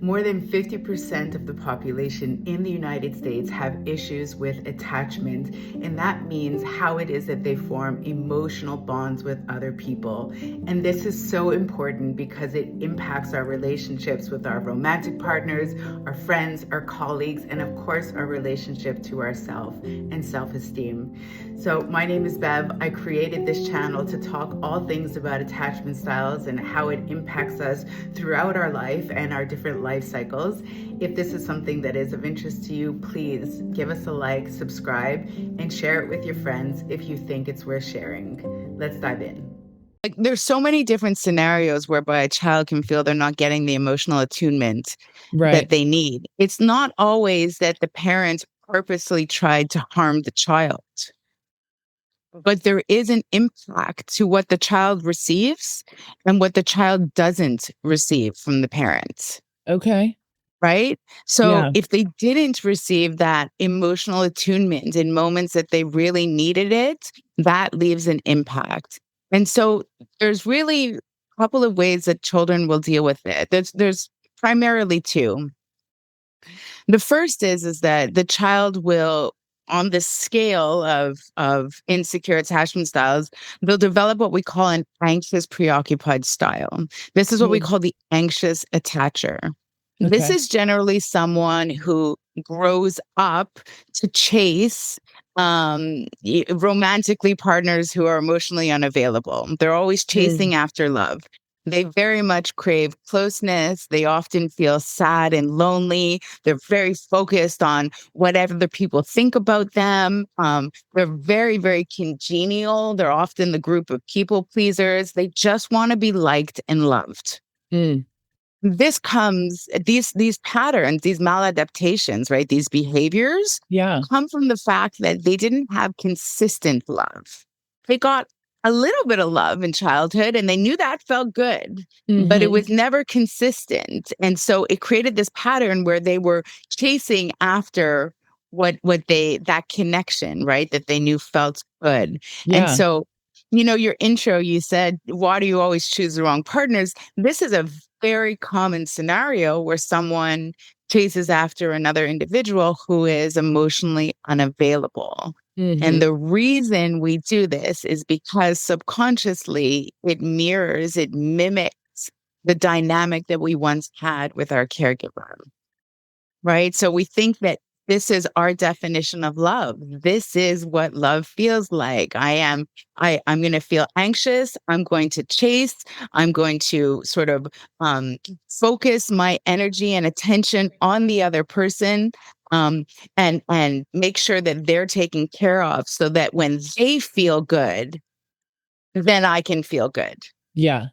More than 50% of the population in the United States have issues with attachment, and that means how it is that they form emotional bonds with other people. And this is so important because it impacts our relationships with our romantic partners, our friends, our colleagues, and of course, our relationship to ourselves and self-esteem. So my name is Bev. I created this channel to talk all things about attachment styles and how it impacts us throughout our life and our different life cycles. If this is something that is of interest to you, please give us a like, subscribe, and share it with your friends if you think it's worth sharing. Let's dive in. Like, there's so many different scenarios whereby a child can feel they're not getting the emotional attunement that they need. It's not always that the parent purposely tried to harm the child, but there is an impact to what the child receives and what the child doesn't receive from the parents. Okay. Right? So Yeah. if they didn't receive that emotional attunement in moments that they really needed it, that leaves an impact. And so there's really a couple of ways that children will deal with it. There's primarily two. The first is that the child will, on the scale of insecure attachment styles, they'll develop what we call an anxious preoccupied style. This is what we call the anxious attacher. This is generally someone who grows up to chase romantically partners who are emotionally unavailable. They're always chasing after love. They very much crave closeness. They often feel sad and lonely. They're very focused on what other people think about them. They're very, very congenial. They're often the group of people pleasers. They just want to be liked and loved. These patterns, these maladaptations, right? These behaviors come from the fact that they didn't have consistent love. They got a little bit of love in childhood and they knew that felt good, but it was never consistent. And so it created this pattern where they were chasing after that connection, right? That they knew felt good. And so, your intro, you said, why do you always choose the wrong partners? This is a very common scenario where someone chases after another individual who is emotionally unavailable. And the reason we do this is because subconsciously it mimics the dynamic that we once had with our caregiver. Right? So we think that this is our definition of love. This is what love feels like. I'm going to feel anxious. I'm going to chase. I'm going to sort of focus my energy and attention on the other person, and make sure that they're taken care of so that when they feel good, then I can feel good. Yeah.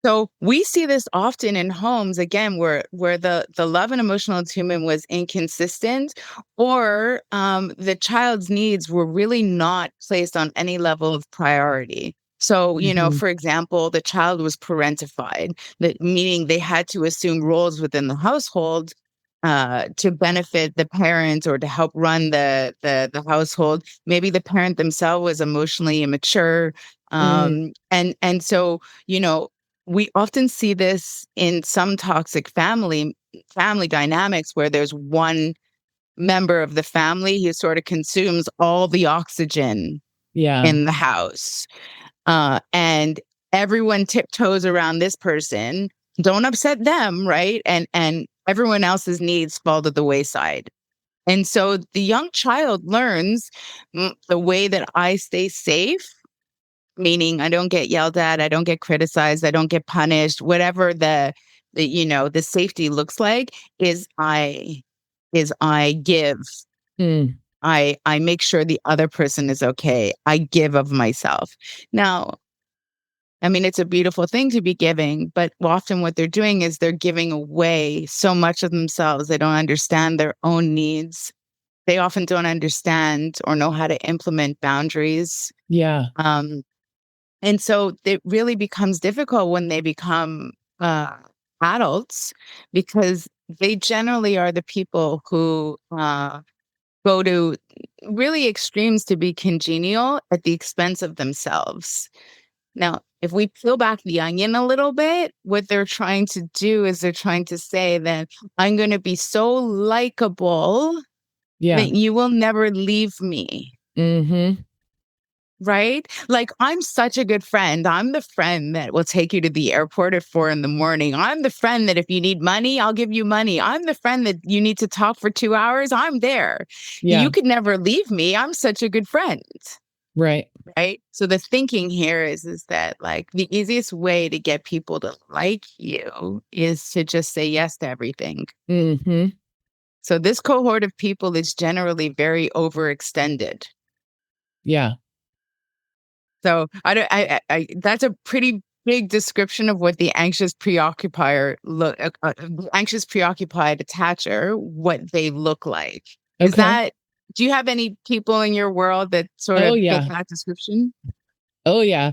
So we see this often in homes, again, where the love and emotional attunement was inconsistent, or the child's needs were really not placed on any level of priority. So, for example, the child was parentified, meaning they had to assume roles within the household to benefit the parent or to help run the household. Maybe the parent themselves was emotionally immature. And so, we often see this in some toxic family dynamics where there's one member of the family who sort of consumes all the oxygen in the house. And everyone tiptoes around this person. Don't upset them, right? And everyone else's needs fall to the wayside. And so the young child learns the way that I stay safe, meaning I don't get yelled at, I don't get criticized, I don't get punished, whatever the safety looks like is I give. I make sure the other person is okay. I give of myself. Now, I mean, it's a beautiful thing to be giving, but often what they're doing is they're giving away so much of themselves. They don't understand their own needs. They often don't understand or know how to implement boundaries. And so it really becomes difficult when they become adults, because they generally are the people who go to really extremes to be congenial at the expense of themselves. Now, if we peel back the onion a little bit, what they're trying to do is they're trying to say that I'm going to be so likable Yeah. that you will never leave me. Mm-hmm. Right? Like, I'm such a good friend. I'm the friend that will take you to the airport at 4 a.m. I'm the friend that if you need money, I'll give you money. I'm the friend that you need to talk for 2 hours. I'm there. Yeah. You could never leave me. I'm such a good friend. Right. Right. So the thinking here is that like the easiest way to get people to like you is to just say yes to everything. Mm-hmm. So this cohort of people is generally very overextended. Yeah. So that's a pretty big description of what the anxious preoccupied attacher, what they look like. Is Okay. that, do you have any people in your world that sort Oh, of fit yeah. that description? Oh, yeah.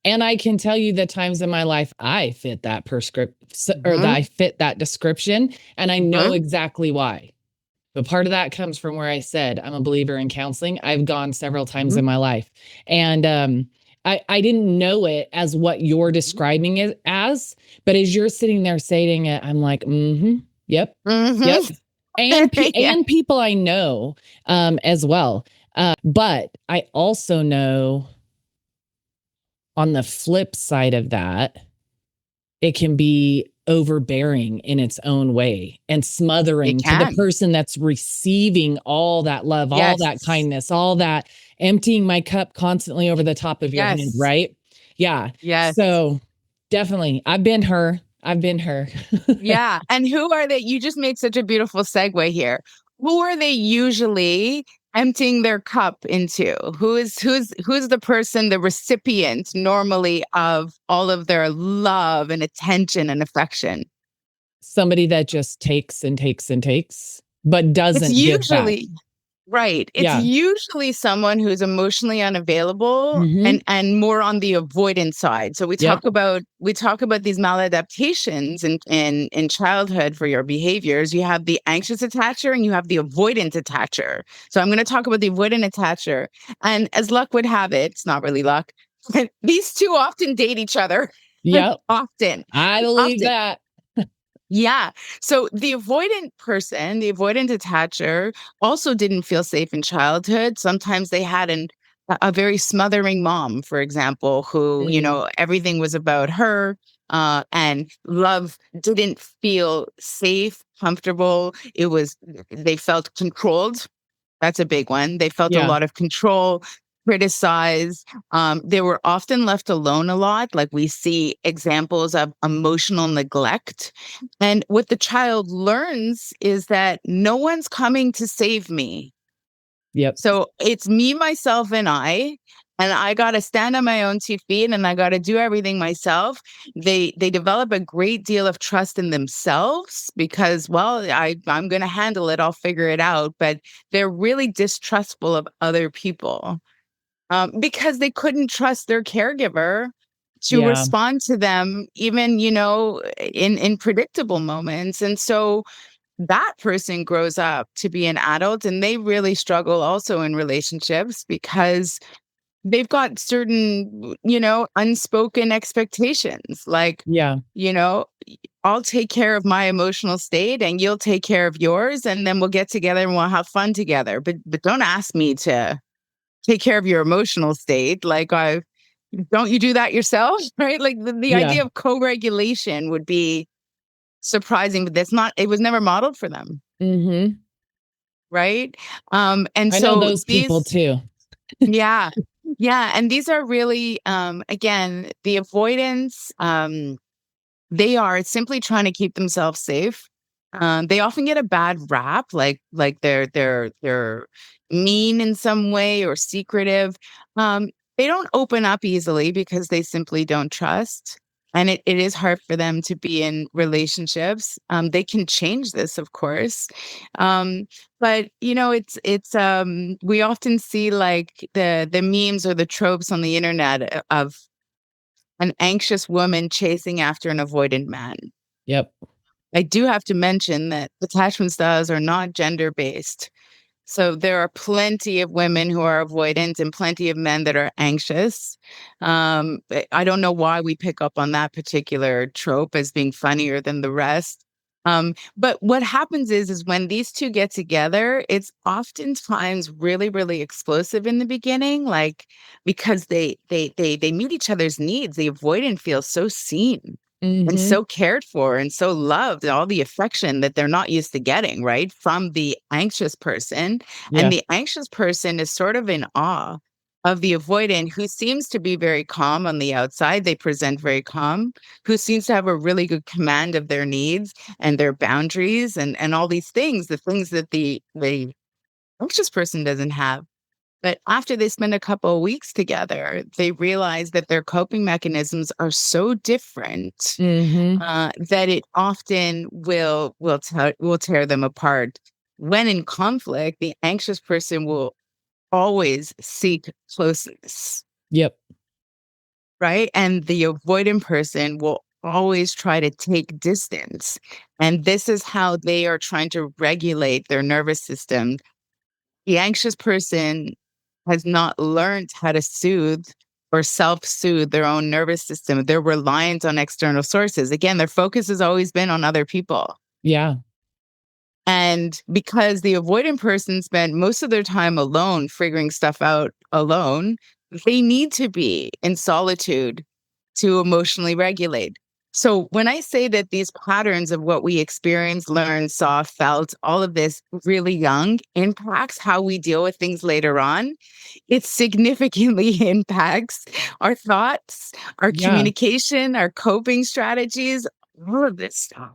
And I can tell you the times in my life I fit that or that Hmm. I fit that description, and I know Hmm. exactly why. But part of that comes from where I said I'm a believer in counseling. I've gone several times in my life. And I didn't know it as what you're describing it as, but as you're sitting there saying it, I'm like, mm-hmm, yep, Hmm. yep. And Yeah. and people I know as well. But I also know on the flip side of that, it can be overbearing in its own way and It smothering to the can. person that's receiving all that love, all that Yes. kindness, all that emptying my cup constantly over the top of your hand, Yes. right? Yeah. Yes. So definitely, I've been her. I've been her. Yeah. And who are they? You just made such a beautiful segue here. Who are they usually emptying their cup into? Who's the person, the recipient normally of all of their love and attention and affection? Somebody that just takes and takes and takes, but It's doesn't give back. usually right. It's Yeah. usually someone who's emotionally unavailable Mm-hmm. and more on the avoidant side. So Yep. we talk about these maladaptations in childhood for your behaviors. You have the anxious attacher and you have the avoidant attacher. So I'm going to talk about the avoidant attacher. And as luck would have it, it's not really luck. These two often date each other. Yep. Often. I believe Often. that. Yeah. So the avoidant person, the avoidant attacher, also didn't feel safe in childhood. Sometimes they had a very smothering mom, for example, who, Mm, everything was about her, and love didn't feel safe, comfortable. They felt controlled. That's a big one. They felt a yeah. lot of control, criticized. They were often left alone a lot. Like we see examples of emotional neglect. And what the child learns is that no one's coming to save me. Yep. So it's me, myself, and I got to stand on my own 2 feet and I got to do everything myself. They develop a great deal of trust in themselves because, well, I'm going to handle it. I'll figure it out. But they're really distrustful of other people because they couldn't trust their caregiver to Yeah. respond to them, even in predictable moments. And so that person grows up to be an adult and they really struggle also in relationships because they've got certain, unspoken expectations like, Yeah. you know, I'll take care of my emotional state and you'll take care of yours and then we'll get together and we'll have fun together. But don't ask me to take care of your emotional state. Like I don't you do that yourself? Right? Like the Yeah. idea of co-regulation would be surprising, but it was never modeled for them. Mm-hmm. Right. And I know so those people these too. yeah. Yeah. And these are really again, the avoidance, they are simply trying to keep themselves safe. They often get a bad rap, like they're mean in some way or secretive. They don't open up easily because they simply don't trust. And it is hard for them to be in relationships. They can change this, of course. But we often see like the memes or the tropes on the internet of an anxious woman chasing after an avoidant man. Yep. I do have to mention that attachment styles are not gender based. So there are plenty of women who are avoidant and plenty of men that are anxious. I don't know why we pick up on that particular trope as being funnier than the rest. But what happens is when these two get together, it's oftentimes really, really explosive in the beginning, like because they meet each other's needs. The avoidant feels so seen and Mhm. so cared for and so loved, and all the affection that they're not used to getting, right, from the anxious person. And Yeah. the anxious person is sort of in awe of the avoidant, who seems to be very calm on the outside. They present very calm, who seems to have a really good command of their needs and their boundaries and all these things, the things that the anxious person doesn't have. But after they spend a couple of weeks together, they realize that their coping mechanisms are so different, Mhm. that it often will tear them apart. When in conflict, the anxious person will always seek closeness, Yep. right? And the avoidant person will always try to take distance. And this is how they are trying to regulate their nervous system. The anxious person has not learned how to soothe or self-soothe their own nervous system. They're reliant on external sources. Again, their focus has always been on other people. Yeah. And because the avoidant person spent most of their time alone, figuring stuff out alone, they need to be in solitude to emotionally regulate. So when I say that these patterns of what we experience, learn, saw, felt, all of this really young impacts how we deal with things later on, it significantly impacts our thoughts, our Yeah. communication, our coping strategies, all of this stuff.